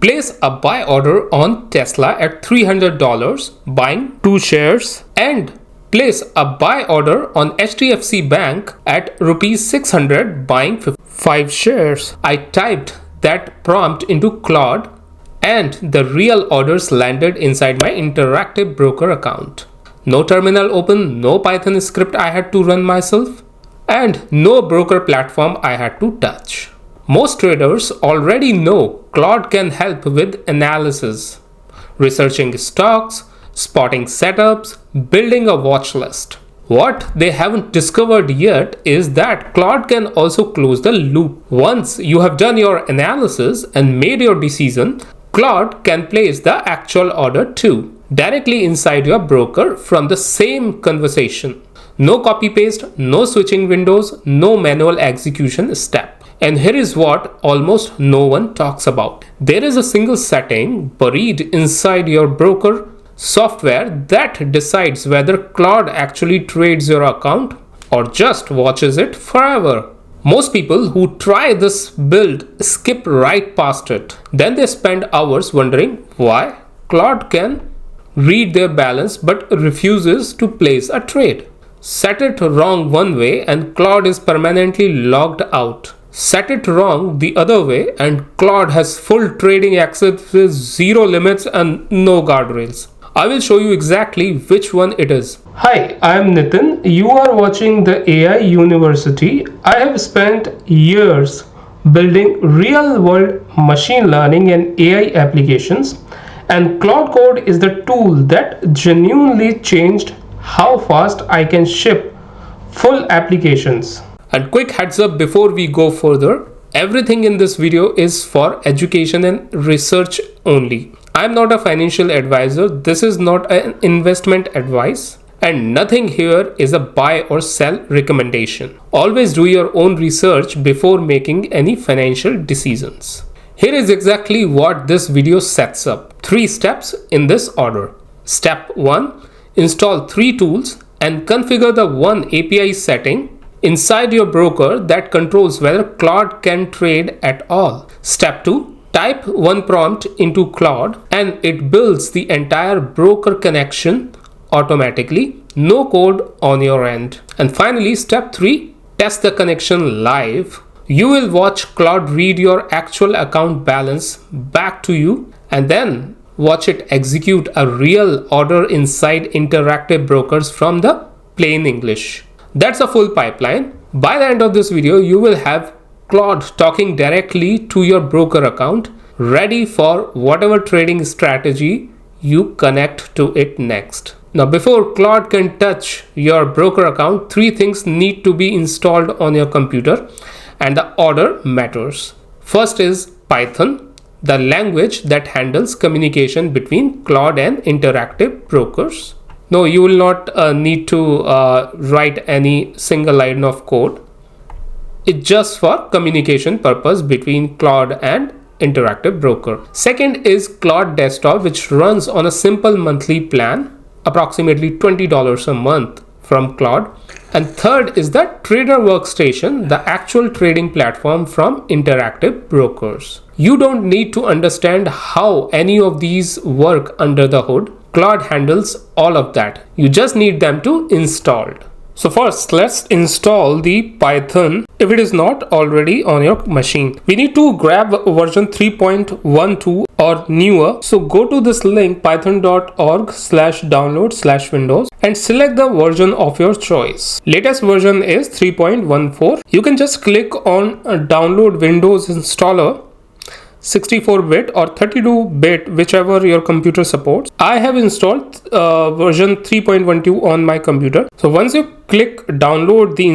place a buy order on Tesla at $300, buying 2 shares, and place a buy order on HDFC Bank at rupees 600, buying 5 shares. I typed that prompt into Claude and the real orders landed inside my interactive broker account. No terminal open, no Python script I had to run myself, and no broker platform I had to touch. Most traders already know Claude can help with analysis, researching stocks, spotting setups, building a watch list. What they haven't discovered yet is that Claude can also close the loop. Once you have done your analysis and made your decision, Claude can place the actual order too, directly inside your broker from the same conversation. No copy paste, no switching windows, no manual execution step. And here is what almost no one talks about. There is a single setting buried inside your broker software that decides whether Claude actually trades your account or just watches it forever. Most people who try this build skip right past it. Then they spend hours wondering why Claude can read their balance but refuses to place a trade. Set it wrong one way and Claude is permanently logged out. Set it wrong the other way and Claude has full trading access with zero limits and no guardrails. I will show you exactly which one it is. Hi, I am Nitin. You are watching the AI University. I have spent years building real-world machine learning and AI applications, and Claude Code is the tool that genuinely changed how fast I can ship full applications. And quick heads up before we go further, everything in this video is for education and research only. I am not a financial advisor, this is not an investment advice, and nothing here is a buy or sell recommendation. Always do your own research before making any financial decisions. Here is exactly what this video sets up. 3 steps in this order. Step 1. Install 3 tools and configure the one API setting inside your broker that controls whether Claude can trade at all. Step 2. Type one prompt into Claude and it builds the entire broker connection automatically, no code on your end. And finally, step 3, test the connection live. You will watch Claude read your actual account balance back to you and then watch it execute a real order inside interactive brokers from the plain English. That's a full pipeline. By the end of this video, you will have Claude talking directly to your broker account, ready for whatever trading strategy you connect to it next. Now, before Claude can touch your broker account, 3 things need to be installed on your computer, and the order matters. First is Python, the language that handles communication between Claude and interactive brokers. No, you will not need to write any single line of code. It's just for communication purpose between Claude and interactive broker. Second is Claude Desktop, which runs on a simple monthly plan, approximately $20 a month from Claude. And third is the Trader Workstation, the actual trading platform from interactive brokers. You don't need to understand how any of these work under the hood. Claude handles all of that. You just need them to installed. So first, let's install the Python if it is not already on your machine. We need to grab version 3.12 or newer. So go to this link python.org/download/windows and select the version of your choice. Latest version is 3.14. You can just click on download Windows installer, 64-bit or 32-bit, whichever your computer supports. I have installed version 3.12 on my computer. So once you click download the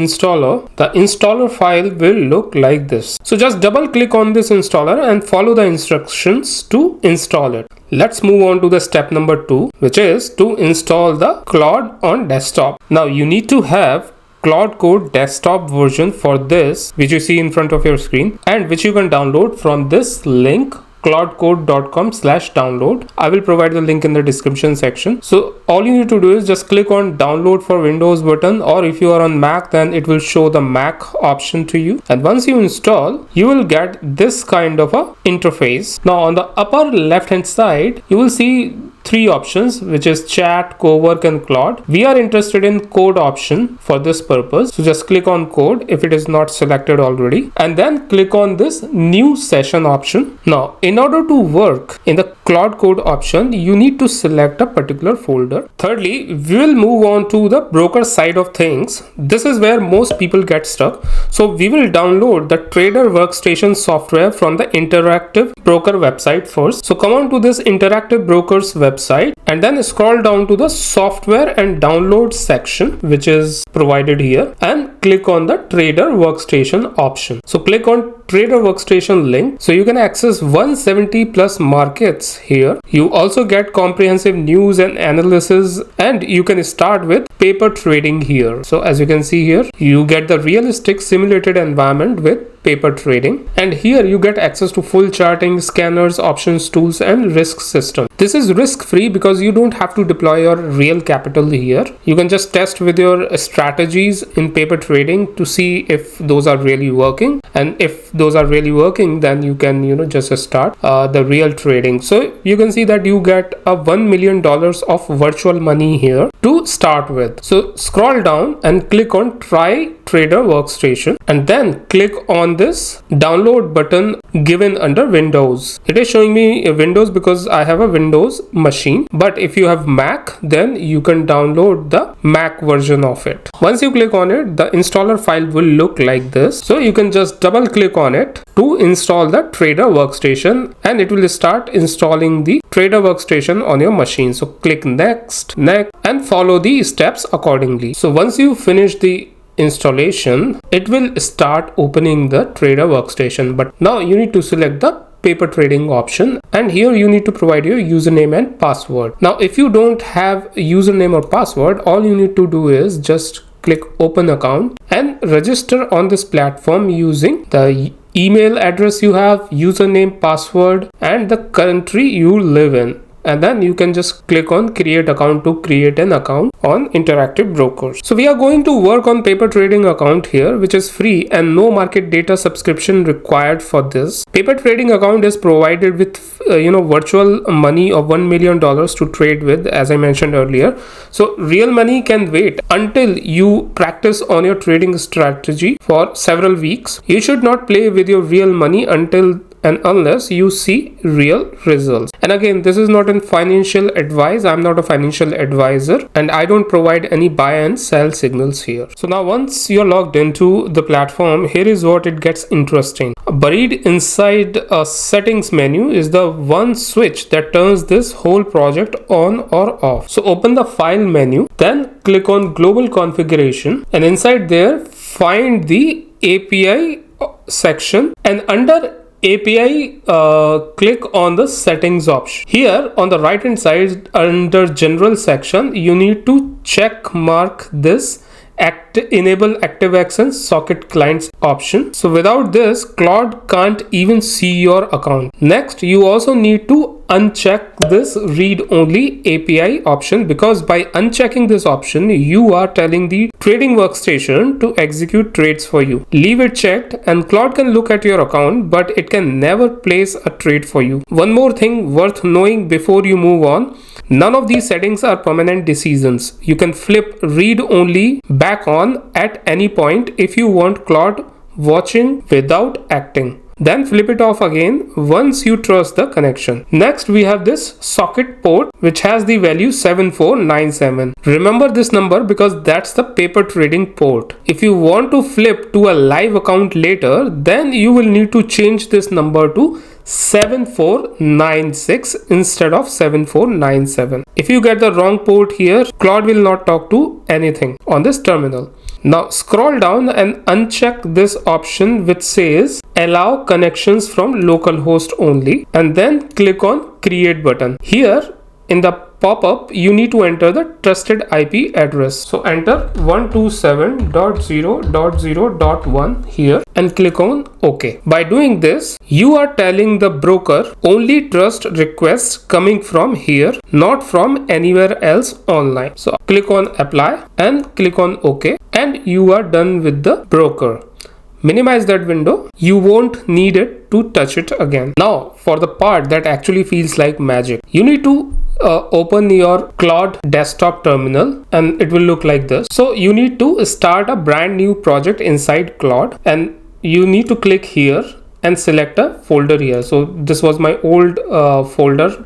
installer file will look like this. So just double click on this installer and follow the instructions to install it. Let's move on to the step number 2, which is to install the Claude on desktop. Now you need to have Claude Code Desktop version for this, which you see in front of your screen and which you can download from this link, claudecode.com/download. I will provide the link in the description section. So all you need to do is just click on download for Windows button, or if you are on Mac, then it will show the Mac option to you. And once you install, you will get this kind of a interface. Now on the upper left hand side, you will see three options, which is chat, cowork and Claude. We are interested in code option for this purpose, so just click on code if it is not selected already, and then click on this new session option. Now in order to work in the Claude Code option, you need to select a particular folder. Thirdly, we will move on to the broker side of things. This is where most people get stuck. So we will download the Trader Workstation software from the Interactive Broker website first. So come on to this Interactive Brokers website and then scroll down to the software and download section, which is provided here, and click on the Trader Workstation option. So click on Trader Workstation link, so you can access 170 plus markets here. You also get comprehensive news and analysis, and you can start with paper trading here. So as you can see here, you get the realistic simulated environment with paper trading, and here you get access to full charting, scanners, options, tools and risk system. This is risk free because you don't have to deploy your real capital here. You can just test with your strategies in paper trading to see if those are really working, and if those are really working, then you can just start the real trading. So you can see that you get a $1 million of virtual money here to start with. So scroll down and click on try Trader Workstation, and then click on this download button given under Windows. It is showing me a Windows because I have a Windows machine, but if you have Mac, then you can download the Mac version of it. Once you click on it, the installer file will look like this. So you can just double click on it to install the Trader Workstation, and it will start installing the Trader Workstation on your machine. So click next, and follow the steps accordingly. So once you finish the installation, it will start opening the Trader Workstation. But now you need to select the paper trading option, and here you need to provide your username and password. Now if you don't have a username or password, all you need to do is just click open account and register on this platform using the email address you have, username, password and the country you live in. And then you can just click on create account to create an account on Interactive Brokers. So we are going to work on paper trading account here, which is free and no market data subscription required for this. Paper trading account is provided with virtual money of $1 million to trade with, as I mentioned earlier. So real money can wait until you practice on your trading strategy for several weeks. You should not play with your real money until and unless you see real results. And again, this is not a financial advice. I'm not a financial advisor, and I don't provide any buy and sell signals here. So now once you're logged into the platform, here is what it gets interesting. Buried inside a settings menu is the one switch that turns this whole project on or off. So open the file menu, then click on global configuration, and inside there find the API section, and under API click on the settings option. Here on the right hand side under general section, you need to check mark this enable ActiveX socket clients option. So without this, Claude can't even see your account. Next, you also need to uncheck this read only API option, because by unchecking this option, you are telling the trading workstation to execute trades for you. Leave it checked and Claude can look at your account, but it can never place a trade for you. One more thing worth knowing before you move on: none of these settings are permanent decisions. You can flip read only back on at any point if you want Claude watching without acting. Then flip it off again once you trust the connection. Next, we have this socket port which has the value 7497. Remember this number because that's the paper trading port. If you want to flip to a live account later, then you will need to change this number to 7496 instead of 7497. If you get the wrong port here, Claude will not talk to anything on this terminal. Now scroll down and uncheck this option which says allow connections from localhost only, and then click on create button. Here in the pop-up, you need to enter the trusted IP address. So enter 127.0.0.1 here and click on OK. By doing this, you are telling the broker only trust requests coming from here, not from anywhere else online. So click on apply and click on OK, and you are done with the broker. Minimize that window. You won't need it to touch it again. Now for the part that actually feels like magic, you need to open your Claude Desktop terminal and it will look like this. So you need to start a brand new project inside Claude, and you need to click here and select a folder here. So this was my old folder.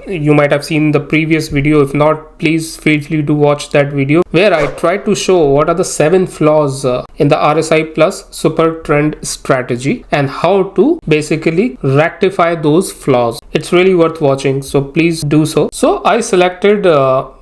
You might have seen the previous video. If not, please feel free to watch that video where I tried to show what are the 7 flaws in the RSI plus super trend strategy and how to basically rectify those flaws. It's really worth watching, so please do so. So I selected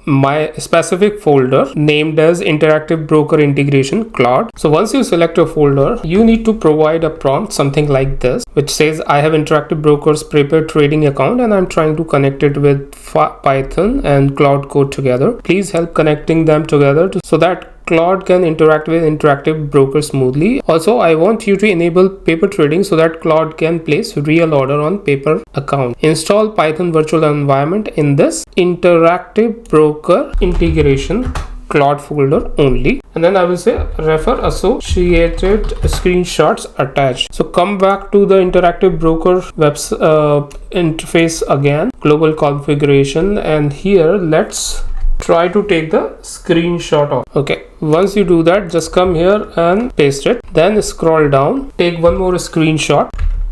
my specific folder named as Interactive Broker Integration Claude. So once you select a folder, you need to provide a prompt something like this, which says I have Interactive Brokers prepared trading account and I'm trying to connect it with Python and Claude Code together. Please help connecting them together so that Claude can interact with Interactive Broker smoothly. Also, I want you to enable paper trading so that Claude can place real order on paper account. Install Python virtual environment in this Interactive Broker Integration Claude folder only, and then I will say refer associated screenshots attached. So come back to the Interactive Broker interface again, global configuration, and here let's try to take the screenshot of. Okay, once you do that, just come here and paste it, then scroll down, take one more screenshot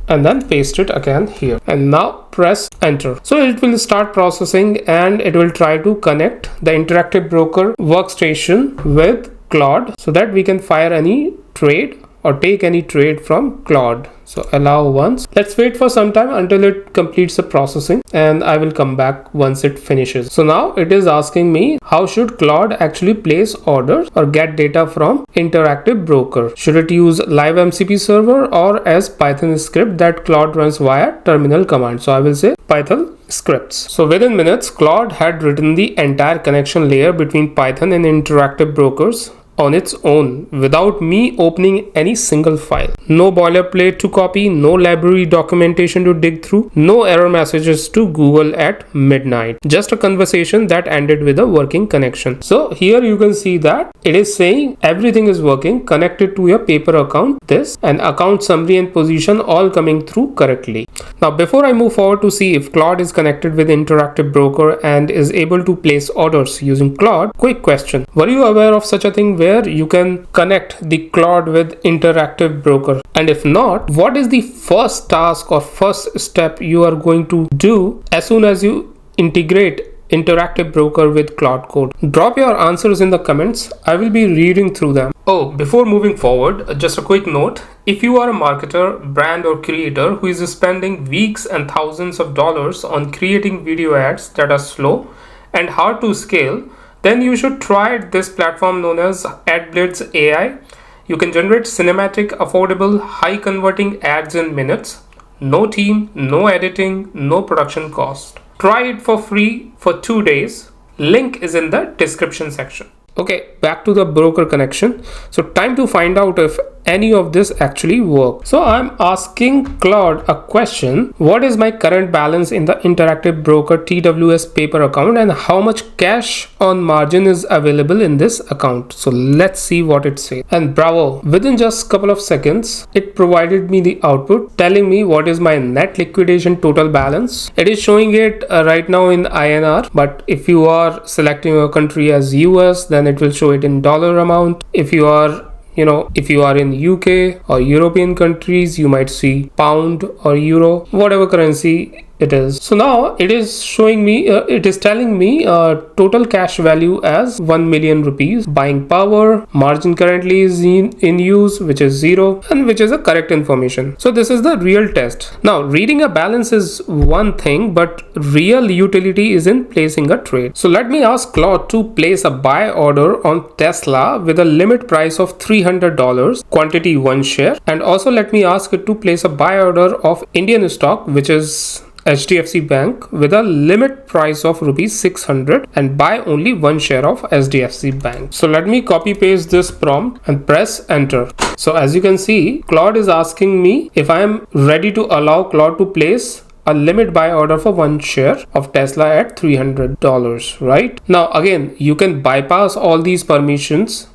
and then paste it again here, and now press enter. So it will start processing and it will try to connect the Interactive Broker Workstation with Claude so that we can fire any trade or take any trade from Claude. So allow once. Let's wait for some time until it completes the processing, and I will come back once it finishes. So now it is asking me how should Claude actually place orders or get data from Interactive Broker. Should it use live MCP server or as Python script that Claude runs via terminal command? So I will say Python scripts. So within minutes, Claude had written the entire connection layer between Python and Interactive Brokers on its own without me opening any single file. No boilerplate to copy, no library documentation to dig through, no error messages to Google at midnight. Just a conversation that ended with a working connection. So here you can see that it is saying everything is working, connected to your paper account, this, and account summary and position all coming through correctly. Now before I move forward to see if Claude is connected with Interactive Broker and is able to place orders using Claude, quick question. Were you aware of such a thing where you can connect the Claude with Interactive Broker? And if not, what is the first task or first step you are going to do as soon as you integrate Interactive Broker with Claude Code? Drop your answers in the comments. I will be reading through them. Oh, before moving forward, just a quick note. If you are a marketer, brand or creator who is spending weeks and thousands of dollars on creating video ads that are slow and hard to scale, then you should try this platform known as AdBlitz AI. You can generate cinematic, affordable, high converting ads in minutes. No team, no editing, no production cost. Try it for free for 2 days. Link is in the description section. Okay, back to the broker connection. So time to find out if any of this actually works. So I'm asking Claude a question. What is my current balance in the Interactive Broker TWS paper account and how much cash on margin is available in this account? So let's see what it says. And bravo, within just a couple of seconds, it provided me the output telling me what is my net liquidation total balance. It is showing it right now in INR, but if you are selecting a country as US, then it will show it in dollar amount. If you are in UK or European countries, you might see pound or euro, whatever currency it is. So now it is showing me, it is telling me total cash value as 1 million rupees. Buying power, margin currently is in use, which is 0, and which is a correct information. So this is the real test. Now reading a balance is one thing, but real utility is in placing a trade. So let me ask Claude to place a buy order on Tesla with a limit price of $300, quantity 1 share, and also let me ask it to place a buy order of Indian stock, which is HDFC Bank with a limit price of rupees 600 and buy only one share of HDFC Bank. So let me copy paste this prompt and press enter. So as you can see, Claude is asking me if I am ready to allow Claude to place a limit buy order for one share of Tesla at $300, right? Now again, you can bypass all these permissions.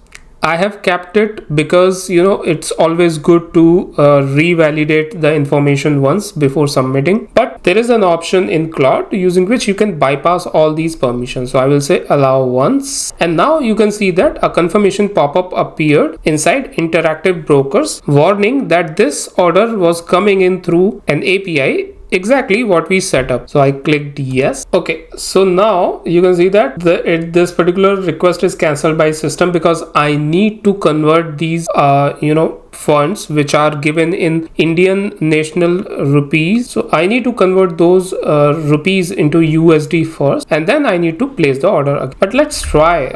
I have kept it because it's always good to revalidate the information once before submitting, but there is an option in Claude using which you can bypass all these permissions. So I will say allow once, and now you can see that a confirmation pop-up appeared inside interactive brokers warning that this order was coming in through an API, exactly what we set up. So I clicked yes. Okay, so now you can see that this particular request is cancelled by system because I need to convert these funds which are given in Indian national rupees. So I need to convert those rupees into USD first, and then I need to place the order again. But let's try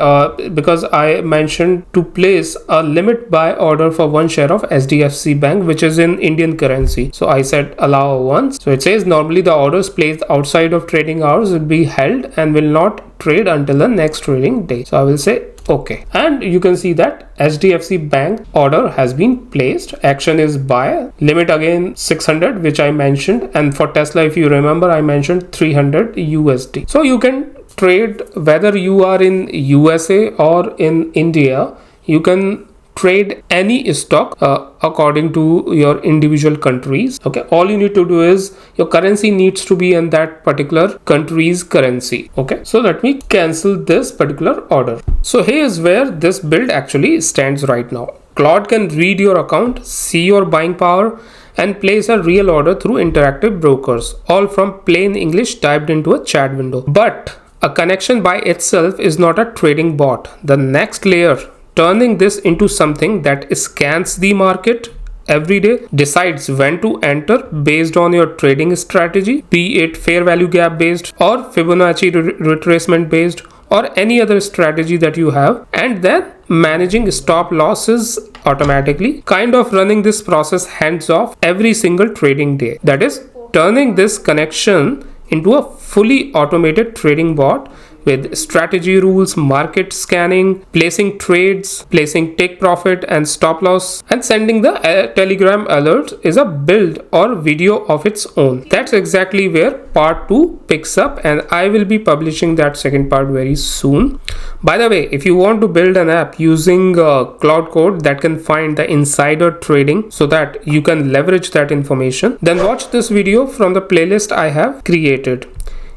because I mentioned to place a limit buy order for one share of HDFC Bank, which is in Indian currency. So I said allow once. So it says normally the orders placed outside of trading hours will be held and will not trade until the next trading day. So I will say okay, and you can see that HDFC Bank order has been placed. Action is buy, limit again 600, which I mentioned, and for Tesla, if you remember, I mentioned 300 USD. So you can trade whether you are in USA or in India. You can trade any stock according to your individual countries. Okay, all you need to do is your currency needs to be in that particular country's currency. Okay, so let me cancel this particular order. So here is where this build actually stands right now. Claude can read your account, see your buying power, and place a real order through interactive brokers, all from plain English typed into a chat window. But a connection by itself is not a trading bot. The next layer, turning this into something that scans the market every day, decides when to enter based on your trading strategy, be it fair value gap based or Fibonacci retracement based or any other strategy that you have, and then managing stop losses automatically, kind of running this process hands off every single trading day. That is turning this connection into a fully automated trading bot with strategy rules, market scanning, placing trades, placing take profit and stop loss, and sending the Telegram alerts is a build or video of its own. That's exactly where part 2 picks up, and I will be publishing that second part very soon. By the way, if you want to build an app using Claude Code that can find the insider trading so that you can leverage that information, then watch this video from the playlist I have created.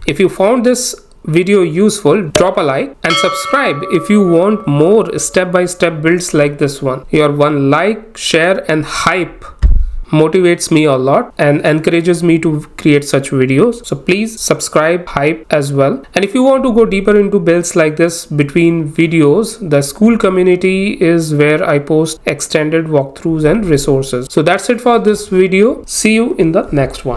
If you found this video useful, drop a like and subscribe if you want more step-by-step builds like this one. Your one like, share and hype motivates me a lot and encourages me to create such videos. So please subscribe, hype as well. And if you want to go deeper into builds like this between videos, the school community is where I post extended walkthroughs and resources. So that's it for this video. See you in the next one.